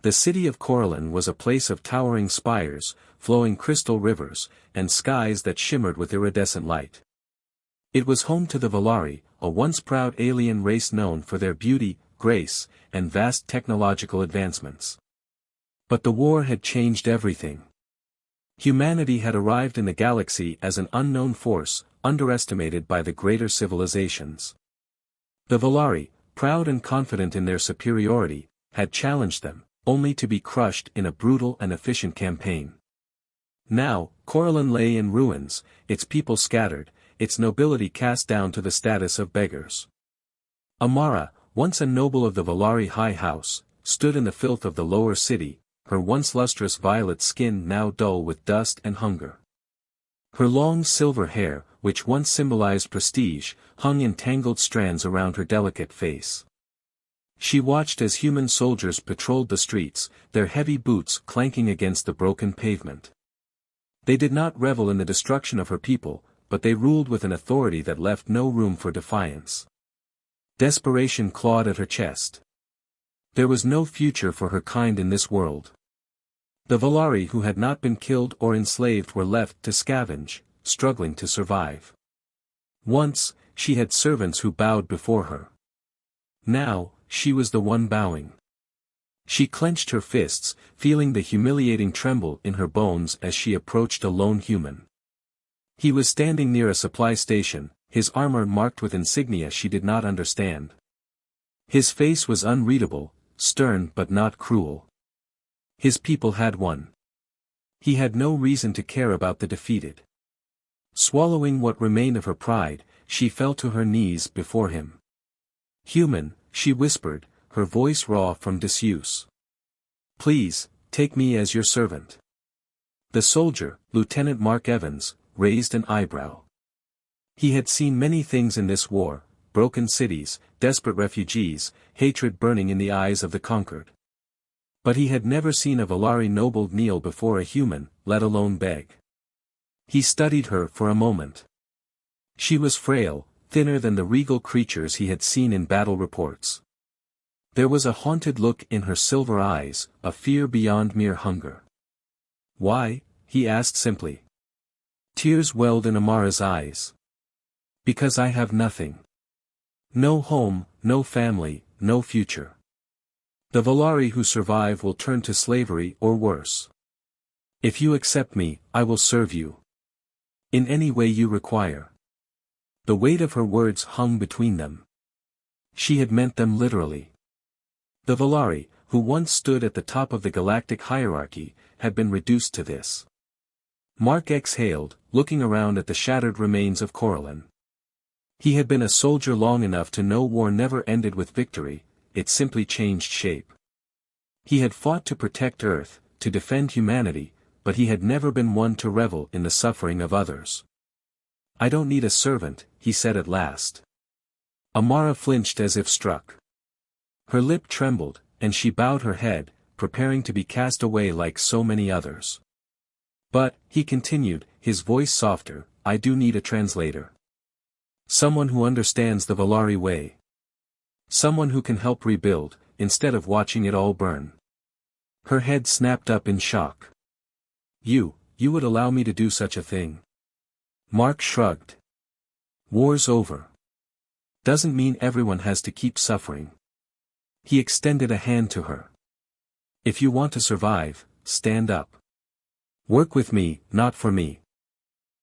The city of Corellon was a place of towering spires, flowing crystal rivers, and skies that shimmered with iridescent light. It was home to the Vaelari, a once proud alien race known for their beauty, grace, and vast technological advancements. But the war had changed everything. Humanity had arrived in the galaxy as an unknown force, underestimated by the greater civilizations. The Vaelari, proud and confident in their superiority, had challenged them, only to be crushed in a brutal and efficient campaign. Now, Corellon lay in ruins, its people scattered, its nobility cast down to the status of beggars. Amara, once a noble of the Vaelari High House, stood in the filth of the lower city, her once lustrous violet skin now dull with dust and hunger. Her long silver hair, which once symbolized prestige, hung in tangled strands around her delicate face. She watched as human soldiers patrolled the streets, their heavy boots clanking against the broken pavement. They did not revel in the destruction of her people, but they ruled with an authority that left no room for defiance. Desperation clawed at her chest. There was no future for her kind in this world. The Vaelari who had not been killed or enslaved were left to scavenge, struggling to survive. Once, she had servants who bowed before her. Now, she was the one bowing. She clenched her fists, feeling the humiliating tremble in her bones as she approached a lone human. He was standing near a supply station, his armor marked with insignia she did not understand. His face was unreadable, stern but not cruel. His people had won. He had no reason to care about the defeated. Swallowing what remained of her pride, she fell to her knees before him. "Human," she whispered, her voice raw from disuse. "Please, take me as your servant." The soldier, Lieutenant Mark Evans, raised an eyebrow. He had seen many things in this war, broken cities, desperate refugees, hatred burning in the eyes of the conquered. But he had never seen a Vaelari noble kneel before a human, let alone beg. He studied her for a moment. She was frail, thinner than the regal creatures he had seen in battle reports. There was a haunted look in her silver eyes, a fear beyond mere hunger. "Why?" he asked simply. Tears welled in Amara's eyes. "Because I have nothing. No home, no family, no future. The Vaelari who survive will turn to slavery or worse. If you accept me, I will serve you. In any way you require." The weight of her words hung between them. She had meant them literally. The Vaelari, who once stood at the top of the galactic hierarchy, had been reduced to this. Mark exhaled, looking around at the shattered remains of Corellon. He had been a soldier long enough to know war never ended with victory, it simply changed shape. He had fought to protect Earth, to defend humanity, but he had never been one to revel in the suffering of others. "I don't need a servant," he said at last. Amara flinched as if struck. Her lip trembled, and she bowed her head, preparing to be cast away like so many others. "But," he continued, his voice softer, "I do need a translator. Someone who understands the Vaelari way. Someone who can help rebuild, instead of watching it all burn." Her head snapped up in shock. You would allow me to do such a thing?" Mark shrugged. "War's over. Doesn't mean everyone has to keep suffering." He extended a hand to her. "If you want to survive, stand up. Work with me, not for me."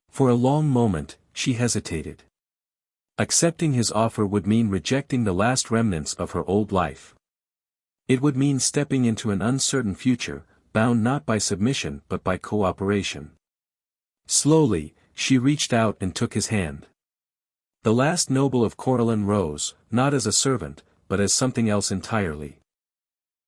For a long moment, she hesitated. Accepting his offer would mean rejecting the last remnants of her old life. It would mean stepping into an uncertain future, bound not by submission but by cooperation. Slowly, she reached out and took his hand. The last noble of Corellon rose, not as a servant, but as something else entirely.